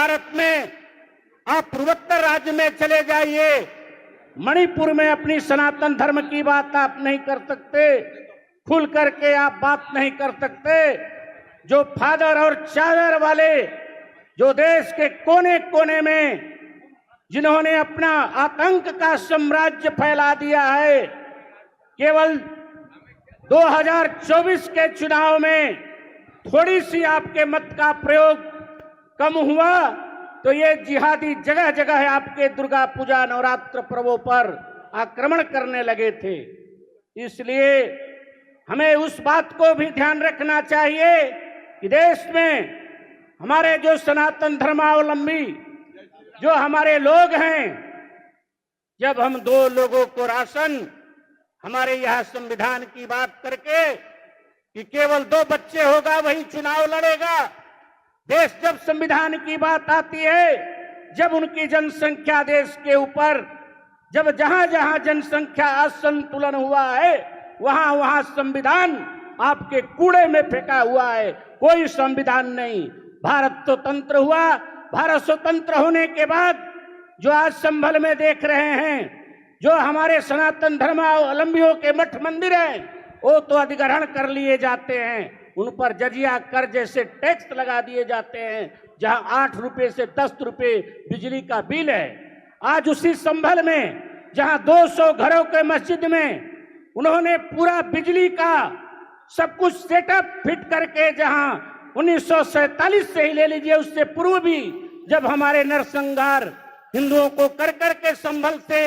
भारत में आप पूर्वोत्तर राज्य में चले जाइए, मणिपुर में अपनी सनातन धर्म की बात आप नहीं कर सकते, खुल करके आप बात नहीं कर सकते। जो फादर और चादर वाले जो देश के कोने कोने में जिन्होंने अपना आतंक का साम्राज्य फैला दिया है, केवल 2024 के चुनाव में थोड़ी सी आपके मत का प्रयोग कम हुआ तो ये जिहादी जगह जगह आपके दुर्गा पूजा नवरात्र पर्वों पर आक्रमण करने लगे थे। इसलिए हमें उस बात को भी ध्यान रखना चाहिए कि देश में हमारे जो सनातन धर्मावलंबी जो हमारे लोग हैं, जब हम दो लोगों को राशन, हमारे यहाँ संविधान की बात करके कि केवल 2 बच्चे होगा वही चुनाव लड़ेगा। देश जब संविधान की बात आती है, जब उनकी जनसंख्या देश के ऊपर, जब जहां जहां जनसंख्या असंतुलन हुआ है वहां वहां संविधान आपके कूड़े में फेंका हुआ है, कोई संविधान नहीं। भारत स्वतंत्र हुआ, भारत स्वतंत्र होने के बाद जो आज संभल में देख रहे हैं, जो हमारे सनातन धर्मावलंबियों के मठ मंदिर हैं, वो तो अधिग्रहण कर लिए जाते हैं, उन पर जजिया कर जैसे टैक्स लगा दिए जाते हैं। जहां 8 रुपए से 10 रुपए बिजली का बिल है, आज उसी संभल में जहां 200 घरों के मस्जिद में उन्होंने पूरा बिजली का सब कुछ सेटअप फिट करके, जहां 1947 से ही ले लीजिए, उससे पूर्व भी जब हमारे नरसंहार हिंदुओं को कर करके संभल से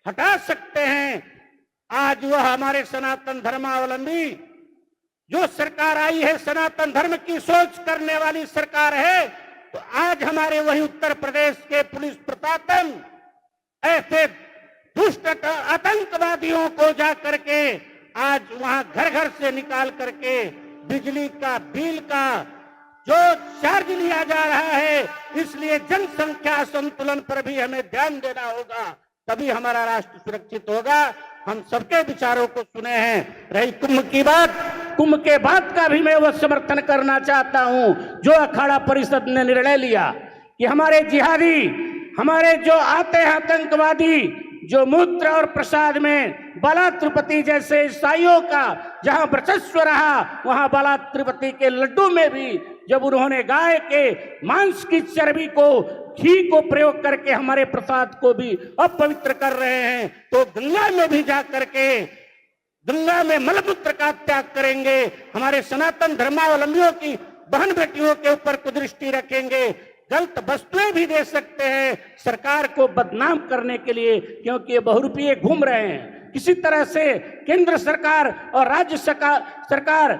हटा सकते हैं, आज वह हमारे सनातन धर्मावलंबी जो सरकार आई है, सनातन धर्म की सोच करने वाली सरकार है, तो आज हमारे वही उत्तर प्रदेश के पुलिस प्रशासन ऐसे दुष्ट आतंकवादियों को जा करके आज वहां घर घर से निकाल करके बिजली का बिल का जो चार्ज लिया जा रहा है, इसलिए जनसंख्या संतुलन पर भी हमें ध्यान देना होगा, तभी हमारा राष्ट्र सुरक्षित होगा। हम सबके विचारों को सुने हैं। रही कुंभ की बात, कुंभ के बाद का भी मैं वह समर्थन करना चाहता हूं जो अखाड़ा परिषद ने निर्णय लिया कि हमारे जिहादी, हमारे जो आते हैं आतंकवादी, जो मूत्र और प्रसाद में बाला तिरुपति जैसे ईसाइयों का जहां वर्चस्व रहा, वहां बाला तिरुपति के लड्डू में भी जब उन्होंने गाय के मांस की चर्बी को, घी को प्रयोग करके हमारे प्रसाद को भी अपवित्र कर रहे हैं, तो गंगा में भी जा करके गंगा में मलमूत्र का त्याग करेंगे। हमारे सनातन धर्मावलंबियों की बहन बेटियों के ऊपर कुदृष्टि रखेंगे, गलत वस्तुएं भी दे सकते हैं सरकार को बदनाम करने के लिए, क्योंकि ये बहुरूपीय घूम रहे हैं। किसी तरह से केंद्र सरकार और राज्य सरकार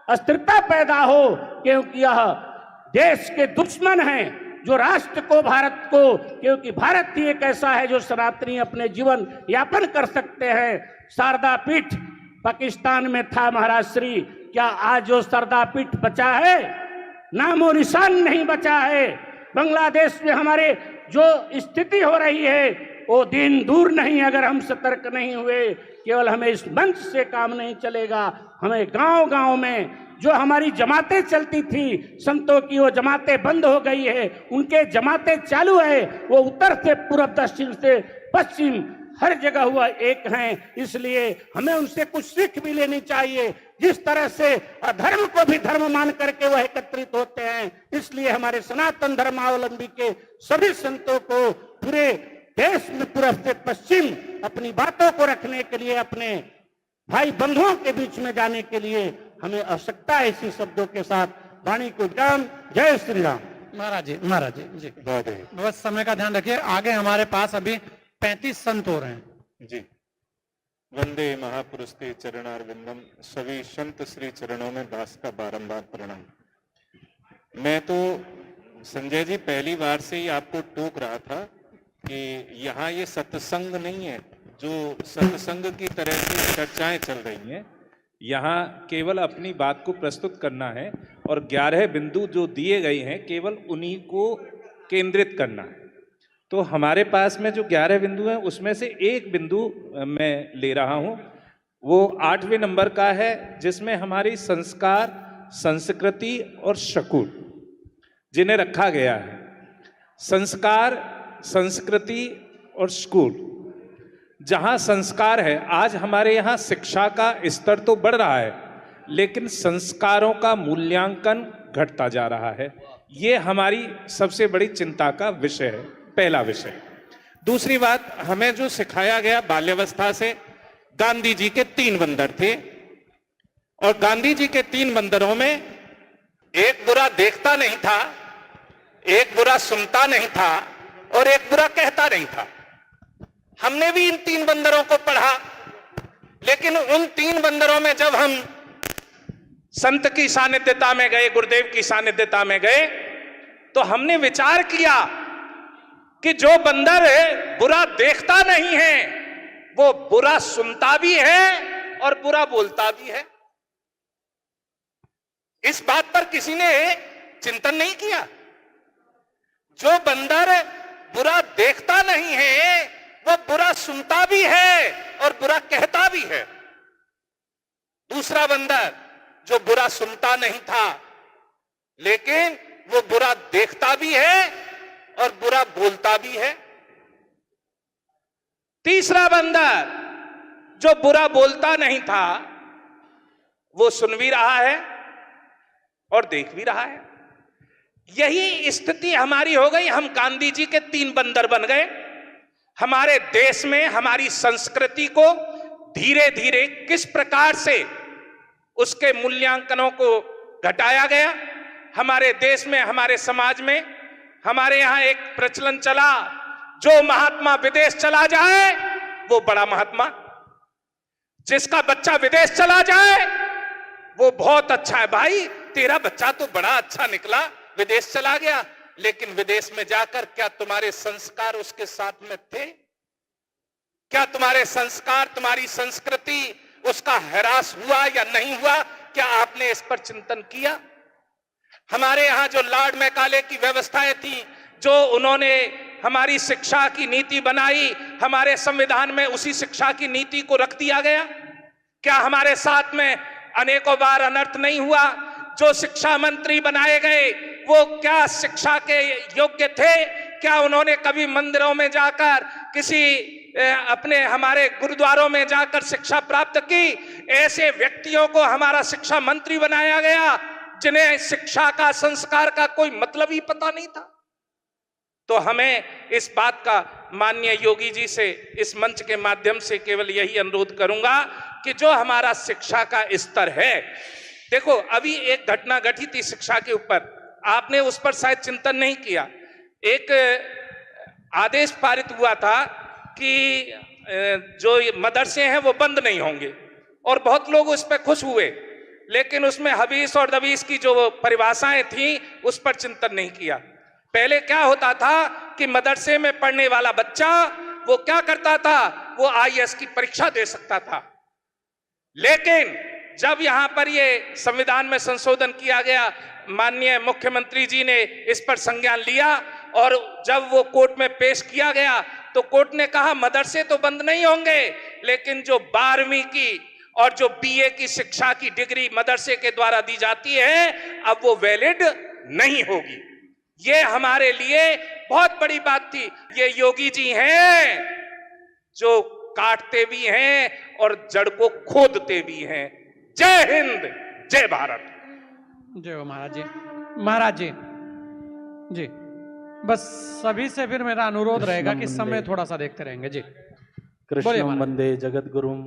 अस्थिरता पैदा हो, क्योंकि यह देश के दुश्मन हैं जो राष्ट्र को, भारत को, क्योंकि भारत ही एक ऐसा है जो सनातनी अपने जीवन यापन कर सकते हैं। शारदा पीठ पाकिस्तान में था महाराज श्री, क्या आज जो शारदा पीठ बचा है? नामो निशान नहीं बचा है। बांग्लादेश में हमारे जो स्थिति हो रही है वो दिन दूर नहीं, अगर हम सतर्क नहीं हुए। केवल हमें इस मंच से काम नहीं चलेगा, हमें गांव गांव में जो हमारी जमातें चलती थी, संतों की वो जमातें बंद हो गई है, उनके जमातें चालू है, वो उत्तर से पूर्व, दक्षिण से पश्चिम, हर जगह हुआ एक हैं। इसलिए हमें उनसे कुछ सीख भी लेनी चाहिए, जिस तरह से अधर्म को भी धर्म मान करके वह एकत्रित होते हैं। इसलिए हमारे सनातन धर्मावलंबी के सभी संतों को पूरे देश में पूर्व से पश्चिम अपनी बातों को रखने के लिए, अपने भाई बंधुओं के बीच में जाने के लिए हमें आवश्यकता है। इसी शब्दों के साथ वाणी को विराम। जय श्री राम। महाराज जी बस समय का ध्यान रखिए। आगे हमारे पास अभी 35 संत हो रहे हैं जी। वंदे महापुरुष के चरणारविंदम, सभी संत श्री चरणों में दास का बारंबार प्रणाम। मैं तो संजय जी पहली बार से ही आपको टोक रहा था कि यहाँ ये सत्संग नहीं है, जो सत्संग की तरह की चर्चाएं चल रही हैं। यहाँ केवल अपनी बात को प्रस्तुत करना है और 11 बिंदु जो दिए गए हैं केवल उन्हीं को केंद्रित करना है। तो हमारे पास में जो 11 बिंदु हैं उसमें से एक बिंदु मैं ले रहा हूँ, वो 8वें नंबर का है, जिसमें हमारी संस्कार, संस्कृति और शकूल जिन्हें रखा गया है। संस्कार, संस्कृति और स्कूल। जहां संस्कार है, आज हमारे यहाँ शिक्षा का स्तर तो बढ़ रहा है, लेकिन संस्कारों का मूल्यांकन घटता जा रहा है। ये हमारी सबसे बड़ी चिंता का विषय है, पहला विषय। दूसरी बात, हमें जो सिखाया गया बाल्यावस्था से, गांधी जी के 3 बंदर थे और गांधी जी के 3 बंदरों में एक बुरा देखता नहीं था, एक बुरा सुनता नहीं था और एक बुरा कहता नहीं था। हमने भी इन 3 बंदरों को पढ़ा, लेकिन उन 3 बंदरों में जब हम संत की सानिध्यता में गए, गुरुदेव की सानिध्यता में गए, तो हमने विचार किया कि जो बंदर बुरा देखता नहीं है वो बुरा सुनता भी है और बुरा बोलता भी है। इस बात पर किसी ने चिंतन नहीं किया। जो बंदर बुरा देखता नहीं है वो बुरा सुनता भी है और बुरा कहता भी है। दूसरा बंदर जो बुरा सुनता नहीं था, लेकिन वो बुरा देखता भी है और बुरा बोलता भी है। तीसरा बंदर जो बुरा बोलता नहीं था, वो सुन भी रहा है और देख भी रहा है। यही स्थिति हमारी हो गई। हम गांधी जी के 3 बंदर बन गए। हमारे देश में हमारी संस्कृति को धीरे धीरे किस प्रकार से उसके मूल्यांकनों को घटाया गया। हमारे देश में, हमारे समाज में, हमारे यहां एक प्रचलन चला, जो महात्मा विदेश चला जाए वो बड़ा महात्मा, जिसका बच्चा विदेश चला जाए वो बहुत अच्छा है। भाई, तेरा बच्चा तो बड़ा अच्छा निकला, विदेश चला गया, लेकिन विदेश में जाकर क्या तुम्हारे संस्कार उसके साथ में थे? क्या तुम्हारे संस्कार, तुम्हारी संस्कृति, उसका ह्रास हुआ या नहीं हुआ? क्या आपने इस पर चिंतन किया? हमारे यहां जो लॉर्ड मैकाले की व्यवस्थाएं थी, जो उन्होंने हमारी शिक्षा की नीति बनाई, हमारे संविधान में उसी शिक्षा की नीति को रख दिया गया। क्या हमारे साथ में अनेकों बार अनर्थ नहीं हुआ? जो शिक्षा मंत्री बनाए गए वो क्या शिक्षा के योग्य थे? क्या उन्होंने कभी मंदिरों में जाकर, किसी अपने हमारे गुरुद्वारों में जाकर शिक्षा प्राप्त की? ऐसे व्यक्तियों को हमारा शिक्षा मंत्री बनाया गया जिन्हें शिक्षा का, संस्कार का कोई मतलब ही पता नहीं था। तो हमें इस बात का माननीय योगी जी से इस मंच के माध्यम से केवल यही अनुरोध करूंगा कि जो हमारा शिक्षा का स्तर है, देखो अभी एक घटना घटी थी शिक्षा के ऊपर, आपने उस पर शायद चिंतन नहीं किया। एक आदेश पारित हुआ था कि जो मदरसे हैं वो बंद नहीं होंगे, और बहुत लोग उस पर खुश हुए, लेकिन उसमें हबीस और दबीस की जो परिभाषाएं थी उस पर चिंतन नहीं किया। पहले क्या होता था कि मदरसे में पढ़ने वाला बच्चा वो क्या करता था, वो आईएएस की परीक्षा दे सकता था। लेकिन जब यहां पर ये संविधान में संशोधन किया गया, माननीय मुख्यमंत्री जी ने इस पर संज्ञान लिया, और जब वो कोर्ट में पेश किया गया तो कोर्ट ने कहा मदरसे तो बंद नहीं होंगे, लेकिन जो 12वीं की और जो बीए की शिक्षा की डिग्री मदरसे के द्वारा दी जाती है, अब वो वैलिड नहीं होगी। ये हमारे लिए बहुत बड़ी बात थी। ये योगी जी हैं जो काटते भी हैं और जड़ को खोदते भी हैं। जय हिंद, जय भारत। जय हो महाराज जी। महाराज जी, जी बस सभी से फिर मेरा अनुरोध रहेगा कि समय थोड़ा सा देखते रहेंगे। जी कृष्णं वंदे जगत गुरुम।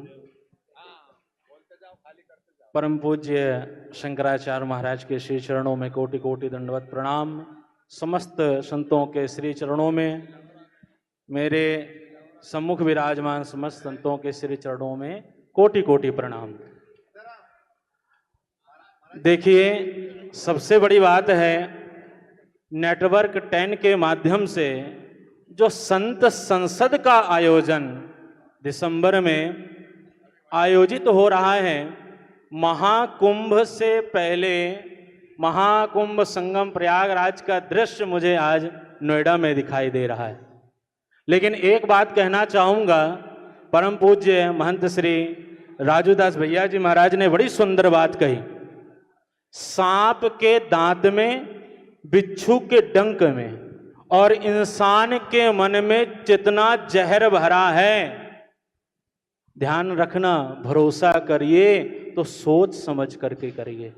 परम पूज्य शंकराचार्य महाराज के श्री चरणों में कोटि कोटि दंडवत प्रणाम। समस्त संतों के श्री चरणों में, मेरे सम्मुख विराजमान समस्त संतों के श्री चरणों में कोटि कोटि प्रणाम। देखिए, सबसे बड़ी बात है नेटवर्क 10 के माध्यम से जो संत संसद का आयोजन दिसंबर में आयोजित हो रहा है। महाकुंभ से पहले महाकुंभ संगम प्रयागराज का दृश्य मुझे आज नोएडा में दिखाई दे रहा है। लेकिन एक बात कहना चाहूँगा, परम पूज्य महंत श्री राजूदास भैया जी महाराज ने बड़ी सुंदर बात कही। सांप के दांत में, बिच्छू के डंक में और इंसान के मन में जितना जहर भरा है, ध्यान रखना, भरोसा करिए तो सोच समझ करके करिए।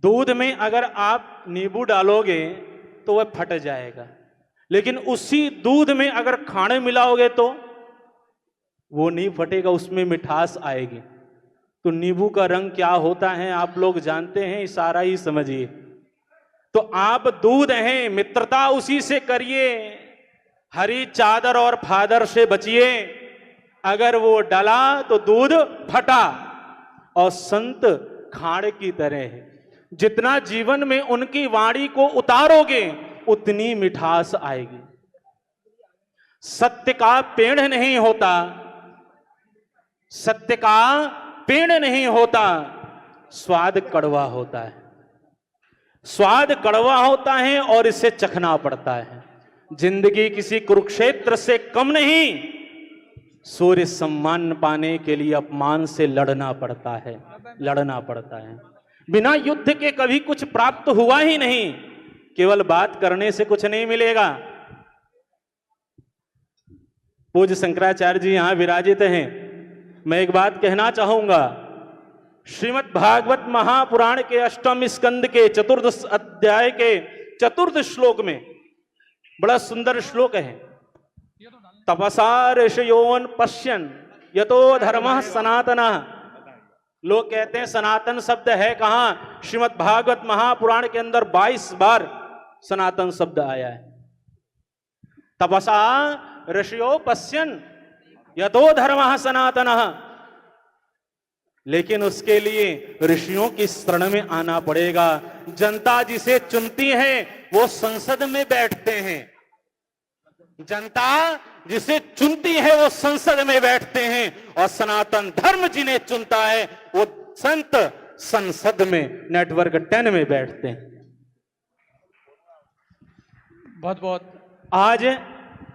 दूध में अगर आप नींबू डालोगे तो वह फट जाएगा, लेकिन उसी दूध में अगर खाने मिलाओगे तो वो नहीं फटेगा, उसमें मिठास आएगी। तो नींबू का रंग क्या होता है आप लोग जानते हैं, इशारा ही समझिए। तो आप दूध हैं, मित्रता उसी से करिए, हरी चादर और फादर से बचिए। अगर वो डला तो दूध फटा। और संत खाड़ की तरह है, जितना जीवन में उनकी वाणी को उतारोगे उतनी मिठास आएगी। सत्य का पेड़ नहीं होता, सत्य का पेड़ नहीं होता, स्वाद कड़वा होता है। स्वाद कड़वा होता है और इसे चखना पड़ता है। जिंदगी किसी कुरुक्षेत्र से कम नहीं, सूर्य सम्मान पाने के लिए अपमान से लड़ना पड़ता है, लड़ना पड़ता है। बिना युद्ध के कभी कुछ प्राप्त हुआ ही नहीं, केवल बात करने से कुछ नहीं मिलेगा। पूज्य शंकराचार्य जी यहां विराजित हैं। मैं एक बात कहना चाहूंगा, श्रीमद् भागवत महापुराण के 8वें स्कंद के 4th अध्याय के 4th श्लोक में बड़ा सुंदर श्लोक है। तपसा ऋषयोन पश्यन् यतो धर्मः सनातनः। लोग कहते हैं सनातन शब्द है कहां? श्रीमद् भागवत महापुराण के अंदर 22 बार सनातन शब्द आया है। तपसा ऋषयो पश्यन् यतो धर्मः सनातनः। लेकिन उसके लिए ऋषियों की शरण में आना पड़ेगा। जनता जिसे चुनती है वो संसद में बैठते हैं, जनता जिसे चुनती है वो संसद में बैठते हैं, और सनातन धर्म जिन्हें चुनता है वो संत संसद में नेटवर्क 10 में बैठते हैं। बहुत बहुत आज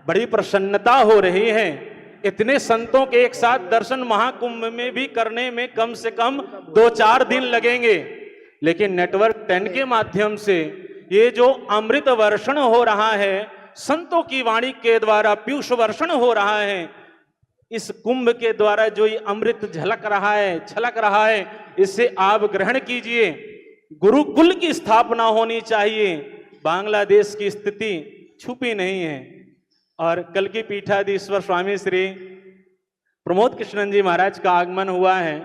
बड़ी प्रसन्नता हो रही है। इतने संतों के एक साथ दर्शन महाकुंभ में भी करने में कम से कम 2-4 दिन लगेंगे, लेकिन नेटवर्क 10 के माध्यम से ये जो अमृत वर्षण हो रहा है, संतों की वाणी के द्वारा पीयूष वर्षण हो रहा है, इस कुंभ के द्वारा जो ये अमृत झलक रहा है, छलक रहा है, इसे आप ग्रहण कीजिए। गुरुकुल की स्थापना होनी चाहिए। बांग्लादेश की स्थिति छुपी नहीं है, और कल की पीठाधीश्वर स्वामी श्री प्रमोद कृष्णन जी महाराज का आगमन हुआ है,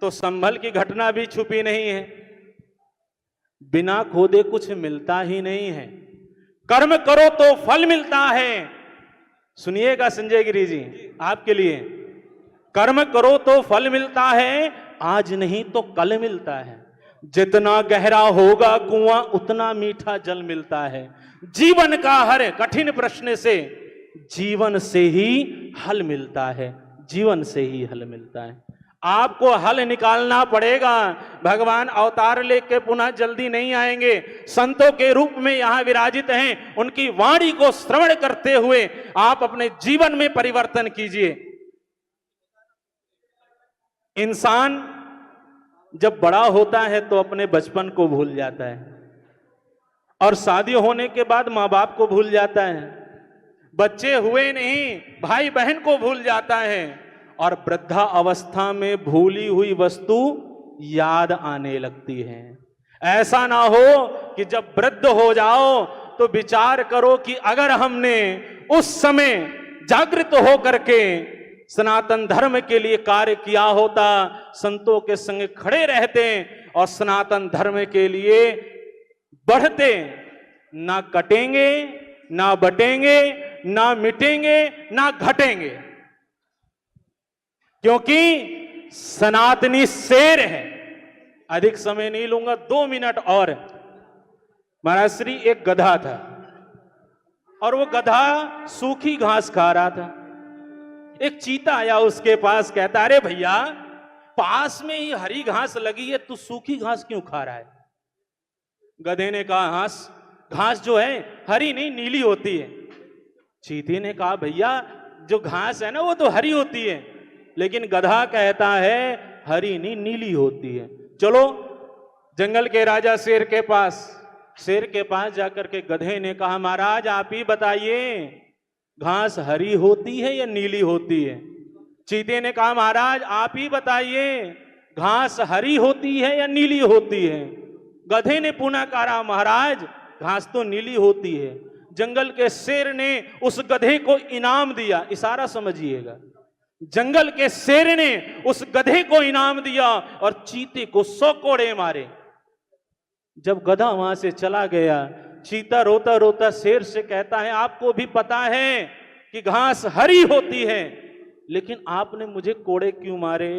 तो संभल की घटना भी छुपी नहीं है। बिना खोदे कुछ मिलता ही नहीं है, कर्म करो तो फल मिलता है। सुनिएगा संजय गिरी जी आपके लिए, कर्म करो तो फल मिलता है, आज नहीं तो कल मिलता है। जितना गहरा होगा कुआं उतना मीठा जल मिलता है। जीवन का हर कठिन प्रश्न से जीवन से ही हल मिलता है, जीवन से ही हल मिलता है। आपको हल निकालना पड़ेगा। भगवान अवतार लेके पुनः जल्दी नहीं आएंगे, संतों के रूप में यहां विराजित हैं। उनकी वाणी को श्रवण करते हुए आप अपने जीवन में परिवर्तन कीजिए। इंसान जब बड़ा होता है तो अपने बचपन को भूल जाता है, और शादी होने के बाद मां बाप को भूल जाता है। बच्चे हुए नहीं, भाई बहन को भूल जाता है, और वृद्धा अवस्था में भूली हुई वस्तु याद आने लगती है। ऐसा ना हो कि जब वृद्ध हो जाओ तो विचार करो कि अगर हमने उस समय जागृत हो करके सनातन धर्म के लिए कार्य किया होता, संतों के संग खड़े रहते और सनातन धर्म के लिए बढ़ते, ना कटेंगे, ना बटेंगे, ना मिटेंगे, ना घटेंगे, क्योंकि सनातनी शेर है। अधिक समय नहीं लूंगा, 2 मिनट और। महाराज श्री एक गधा था, और वो गधा सूखी घास खा रहा था। एक चीता आया उसके पास, कहता अरे भैया पास में ही हरी घास लगी है, तू सूखी घास क्यों खा रहा है? गधे ने कहा घास जो है हरी नहीं नीली होती है। चीते ने कहा भैया जो घास है ना वो तो हरी होती है, लेकिन गधा कहता है हरी नहीं नीली होती है। चलो जंगल के राजा शेर के पास, शेर के पास जाकर के गधे ने कहा, महाराज आप ही बताइए, घास हरी होती है या नीली होती है? चीते ने कहा, महाराज आप ही बताइए, घास हरी होती है या नीली होती है? गधे ने पुनः कहा, महाराज घास तो नीली होती है। जंगल के शेर ने उस गधे को इनाम दिया, इशारा समझिएगा, जंगल के शेर ने उस गधे को इनाम दिया और चीते को 100 कोड़े मारे। जब गधा वहां से चला गया, चीता रोता रोता शेर से कहता है, आपको भी पता है कि घास हरी होती है, लेकिन आपने मुझे कोड़े क्यों मारे?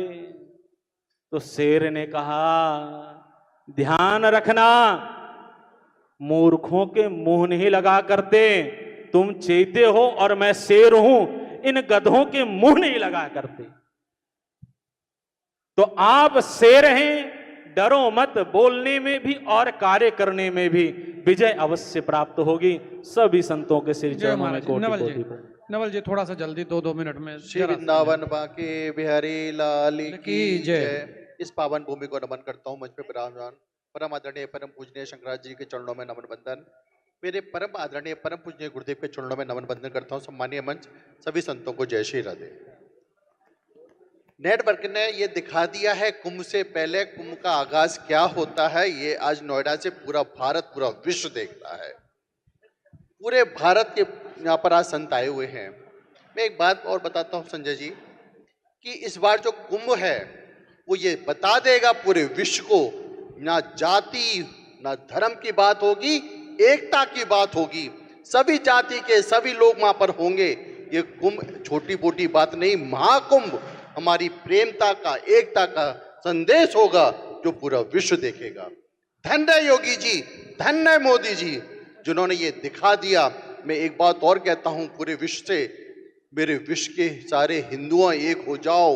तो शेर ने कहा, ध्यान रखना, मूर्खों के मुंह नहीं लगा करते, तुम चीते हो और मैं शेर हूं, इन गधों के मुंह नहीं लगा करते। तो आप शेर हैं, डरो मत, बोलने में भी और कार्य करने में भी विजय अवश्य प्राप्त होगी। सभी संतों के सिर चरणों में कोटि कोटि प्रणाम। नवल जी थोड़ा सा जल्दी 2 मिनट में। श्री वृंदावन बांके बिहारी लाल की जय। इस पावन भूमि को नमन करता हूँ। मुझ पे विराजमान परम आदरणीय परम पूजनीय शंकराचार्य जी के चरणों में नमन बंदन। मेरे परम आदरणीय परम पूजनीय गुरुदेव के चरणों में नमन बंदन करता हूँ। सम्मानीय मंच, सभी संतों को जय श्री राधे। नेटवर्क ने ये दिखा दिया है कुंभ से पहले कुंभ का आगाज क्या होता है। ये आज नोएडा से पूरा भारत, पूरा विश्व देखता है। पूरे भारत के यहाँ पर आज संत आए हुए हैं। मैं एक बात और बताता हूँ संजय जी, कि इस बार जो कुंभ है वो ये बता देगा पूरे विश्व को, ना जाति ना धर्म की बात होगी, एकता की बात होगी। सभी जाति के सभी लोग वहां पर होंगे। ये कुंभ छोटी मोटी बात नहीं, महाकुंभ हमारी प्रेमता का, एकता का संदेश होगा जो पूरा विश्व देखेगा। धन्य योगी जी, धन्य मोदी जी, जिन्होंने ये दिखा दिया। मैं एक बात और कहता हूं पूरे विश्व से, मेरे विश्व के सारे हिंदुओं एक हो जाओ।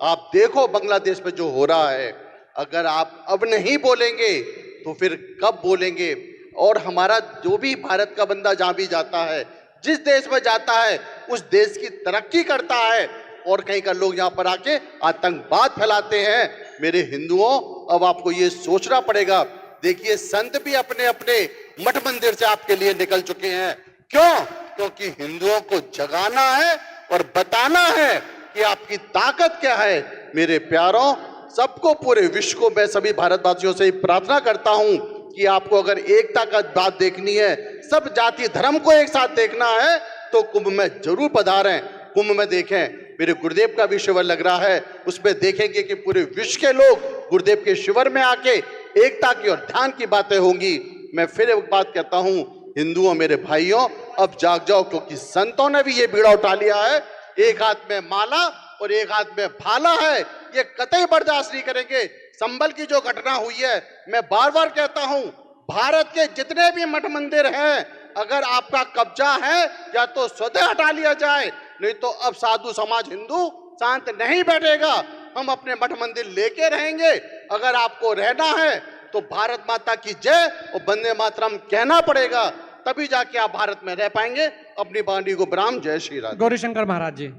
आप देखो बांग्लादेश में जो हो रहा है, अगर आप अब नहीं बोलेंगे तो फिर कब बोलेंगे? और हमारा जो भी भारत का बंदा जहां भी जाता है, जिस देश में जाता है, उस देश की तरक्की करता है। और कहीं का लोग यहाँ पर आके आतंकवाद फैलाते हैं। मेरे हिंदुओं, अब आपको ये सोचना पड़ेगा। देखिए संत भी अपने अपने मठ मंदिर से आपके लिए निकल चुके हैं। क्यों? क्योंकि हिंदुओं को जगाना है और बताना है कि आपकी ताकत क्या है। मेरे प्यारों, सबको, पूरे विश्व को मैं सभी भारतवासियों से प्रार्थना करता हूं कि आपको अगर एकता का बात देखनी है, सब जाति धर्म को एक साथ देखना है, तो कुंभ में जरूर पधारें। कुंभ में देखें, मेरे गुरुदेव का भी शिविर लग रहा है, उसमें देखेंगे कि पूरे विश्व के लोग गुरुदेव के शिविर में आके एकता की और ध्यान की बातें होंगी। मैं फिर एक बात कहता हूं, हिंदुओं मेरे भाइयों, अब जाग जाओ, क्योंकि संतों ने भी ये बीड़ा उठा लिया है। एक हाथ में माला और एक हाथ में भाला है, ये कतई बर्दाश्त नहीं करेंगे। संभल की जो घटना हुई है, मैं बार बार कहता हूं, भारत के जितने भी मठ मंदिर हैं, अगर आपका कब्जा है या तो स्वतः हटा लिया जाए, नहीं तो अब साधु समाज हिंदू शांत नहीं बैठेगा। हम अपने मठ मंदिर लेके रहेंगे। अगर आपको रहना है तो भारत माता की जय और वंदे मातरम कहना पड़ेगा, तभी जाके आप भारत में रह पाएंगे। अपनी वाणी को विराम। जय श्री राम। गौरीशंकर महाराज जी।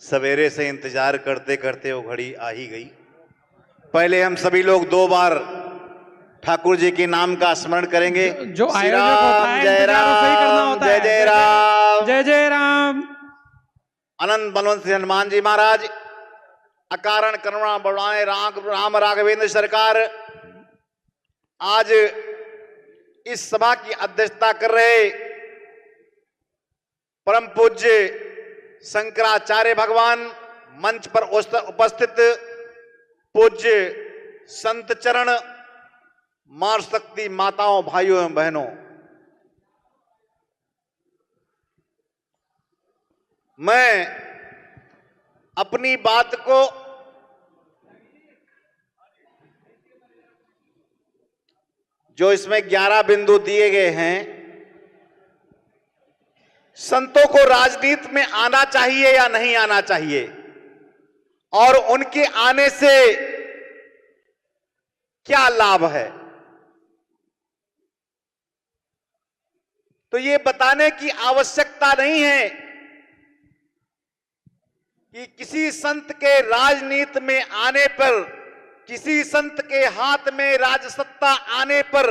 सवेरे से इंतजार करते करते वो घड़ी आ ही गई। पहले हम सभी लोग 2 बार ठाकुर जी के नाम का स्मरण करेंगे। जो आयोजक होता है, जय इंतजार उसे ही करना राम, होता जय है। जय राम, जय जय राम। अनंत बलवंत श्री हनुमान जी महाराज, अकारण करुणा बढ़ाए राम राघवेंद्र सरकार आज इस सभा की अध्यक्षता कर रहे परम पूज्य शंकराचार्य भगवान, मंच पर उपस्थित पूज्य संत चरण, मां शक्ति माताओं, भाइयों एवं बहनों, मैं अपनी बात को जो इसमें 11 बिंदु दिए गए हैं, संतों को राजनीति में आना चाहिए या नहीं आना चाहिए, और उनके आने से क्या लाभ है, तो ये बताने की आवश्यकता नहीं है कि किसी संत के राजनीति में आने पर, किसी संत के हाथ में राजसत्ता आने पर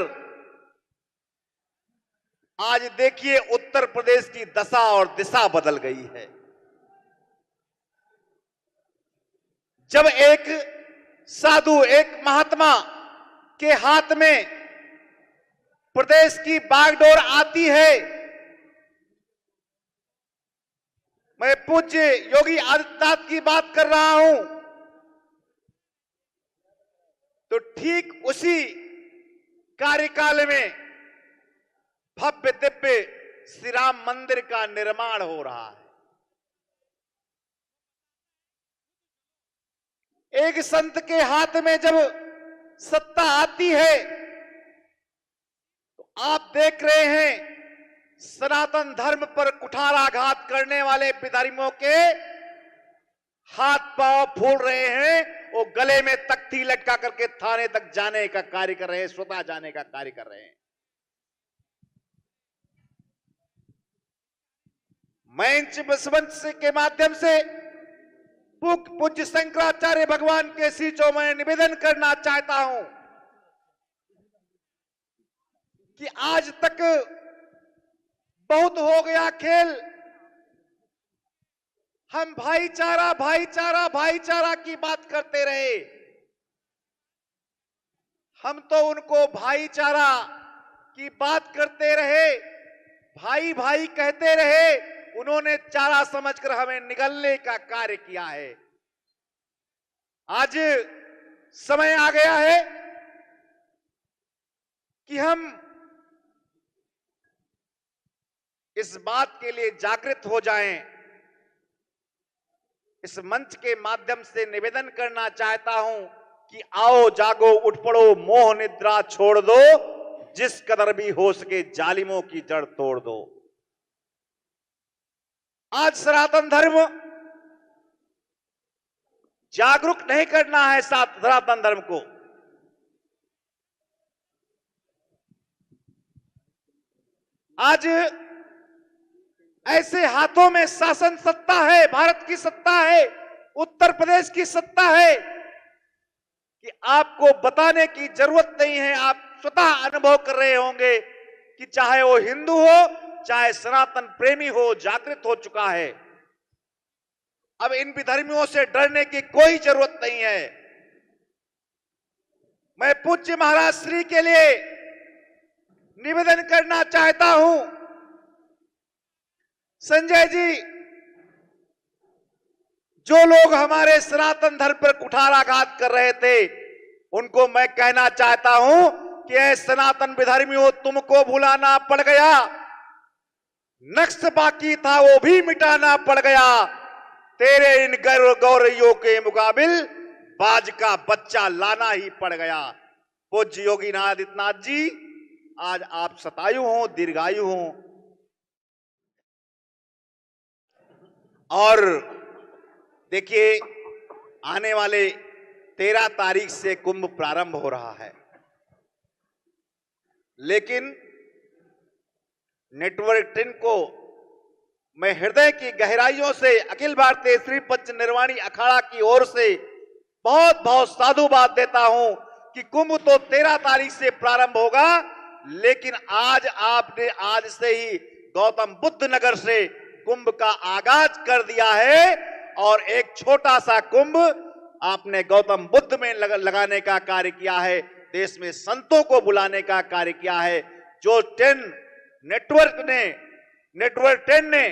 आज देखिए उत्तर प्रदेश की दशा और दिशा बदल गई है। जब एक साधु, एक महात्मा के हाथ में प्रदेश की बागडोर आती है, मैं पूज्य योगी आदित्यनाथ की बात कर रहा हूं, तो ठीक उसी कार्यकाल में भव्य दिव्य श्री राम मंदिर का निर्माण हो रहा है। एक संत के हाथ में जब सत्ता आती है तो आप देख रहे हैं सनातन धर्म पर कुठाराघात करने वाले विधर्मियों के हाथ पांव फूल रहे हैं, वो गले में तख्ती लटका करके थाने तक जाने का कार्य कर रहे हैं, स्वतः जाने का कार्य कर रहे हैं। मैं बसवंत के माध्यम से पूज्य शंकराचार्य भगवान के श्रीचों में निवेदन करना चाहता हूं कि आज तक बहुत हो गया खेल। हम भाईचारा भाईचारा भाईचारा की बात करते रहे, हम तो उनको भाईचारा की बात करते रहे, भाई भाई कहते रहे, उन्होंने चारा समझकर हमें निगलने का कार्य किया है। आज समय आ गया है कि हम इस बात के लिए जागृत हो जाएं। इस मंच के माध्यम से निवेदन करना चाहता हूं कि आओ जागो उठ पड़ो, मोह निद्रा छोड़ दो, जिस कदर भी हो सके जालिमों की जड़ तोड़ दो। आज सनातन धर्म जागरूक नहीं करना है सनातन धर्म को। आज ऐसे हाथों में शासन सत्ता है, भारत की सत्ता है, उत्तर प्रदेश की सत्ता है कि आपको बताने की जरूरत नहीं है। आप स्वतः अनुभव कर रहे होंगे कि चाहे वो हिंदू हो, चाहे सनातन प्रेमी हो, जागृत हो चुका है। अब इन विधर्मियों से डरने की कोई जरूरत नहीं है। मैं पूज्य महाराज श्री के लिए निवेदन करना चाहता हूं, संजय जी, जो लोग हमारे सनातन धर्म पर कुठाराघात कर रहे थे, उनको मैं कहना चाहता हूं कि ऐ सनातन विधर्मियों, तुमको भुलाना पड़ गया, नक्श बाकी था वो भी मिटाना पड़ गया, तेरे इन गौरैयों के मुकाबिल बाज का बच्चा लाना ही पड़ गया। पूज्य योगी आदित्यनाथ जी, आज आप शतायु हो, दीर्घायु हो, और देखिए आने वाले 13 तारीख से कुंभ प्रारंभ हो रहा है, लेकिन नेटवर्क 10 को मैं हृदय की गहराइयों से अखिल भारतीय श्री पंच निर्वाणी अखाड़ा की ओर से बहुत बहुत साधुवाद देता हूं कि कुंभ तो 13 तारीख से प्रारंभ होगा, लेकिन आज आपने आज से ही गौतम बुद्ध नगर से कुंभ का आगाज कर दिया है, और एक छोटा सा कुंभ आपने गौतम बुद्ध में लगाने का कार्य किया है, देश में संतों को बुलाने का कार्य किया है। जो नेटवर्क 10 ने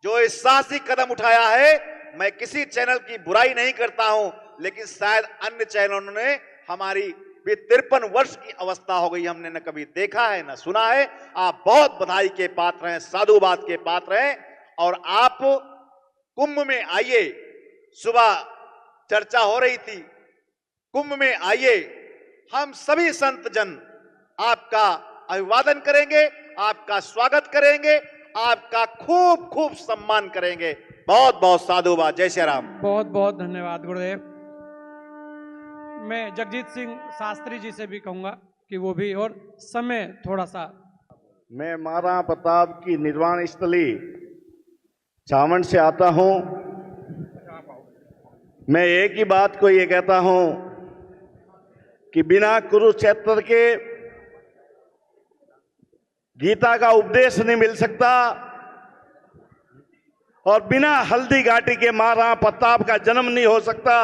जो इस साहसी कदम उठाया है, मैं किसी चैनल की बुराई नहीं करता हूं, लेकिन शायद अन्य चैनलों ने हमारी भी 53 वर्ष की अवस्था हो गई, हमने न कभी देखा है न सुना है। आप बहुत बधाई के पात्र हैं, साधुवाद के पात्र हैं, और आप कुंभ में आइए। सुबह चर्चा हो रही थी, कुंभ में आइए, हम सभी संत जन आपका अभिवादन करेंगे, आपका स्वागत करेंगे, आपका खूब खूब सम्मान करेंगे। बहुत बहुत साधुवाद। जय श्री राम। बहुत बहुत धन्यवाद गुरुदेव। मैं जगजीत सिंह शास्त्री जी से भी कहूंगा कि वो भी, और समय थोड़ा सा। मैं महाराणा प्रताप की निर्वाण स्थली छावनी से आता हूं। मैं एक ही बात को ये कहता हूं कि बिना कुरुक्षेत्र के गीता का उपदेश नहीं मिल सकता और बिना हल्दी घाटी के महाराणा प्रताप का जन्म नहीं हो सकता।